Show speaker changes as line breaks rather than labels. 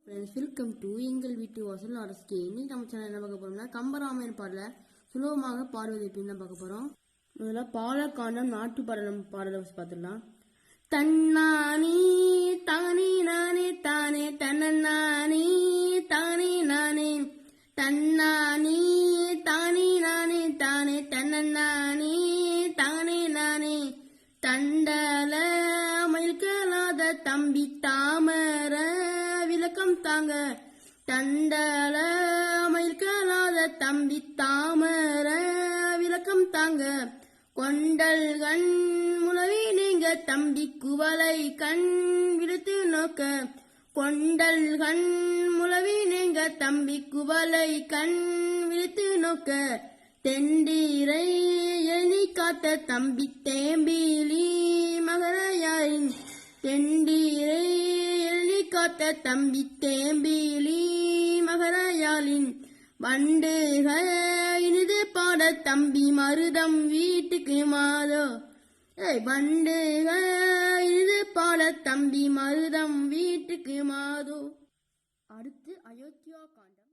Friends, welcome to எங்கள் வீட்டு வாசல் அரசு. இன்னைக்கு நம்ம சேனல் என்ன பார்க்க போறோம்னா கம்பராமாயண பாடல சுலபமாக பாடுவது எப்படின்னு தான் பார்க்க போறோம். முதல்ல பாலகாண்டம் நாட்டு பாடல் பாடலை பார்த்துடலாம். தன்னானி தானே நானே தானே தன்னானி தானே நானே தன்னானி தானே நானே தானே தன்னானி தானே நானே தண்டல மயில்கலாத தம்பி தாமர விளக்கம் தாங்க தண்டல மயில்கலாத தம்பி தாமர விளக்கம் தாங்க கொண்டல் கண் முளவி நீங்க தம்பி குவளை கண் விடுத்து நோக்க கொண்டல் கண் முளவி நீங்க தம்பி குவளை கண் விடுத்து நோக்க தெண்டீரை எழுதி காத்த தம்பி தேம்பிலி மகரையாரின் தெண்டீரை எழுதி காத்த தம்பி தேம்பிலி மகரையாளின் வண்டுகள் இனிது பாட தம்பி மருதம் வீட்டுக்கு மாதோ வண்டுகள் இனிது பாட தம்பி மருதம் வீட்டுக்கு மாதோ. அடுத்து அயோத்தியா காண்டம்.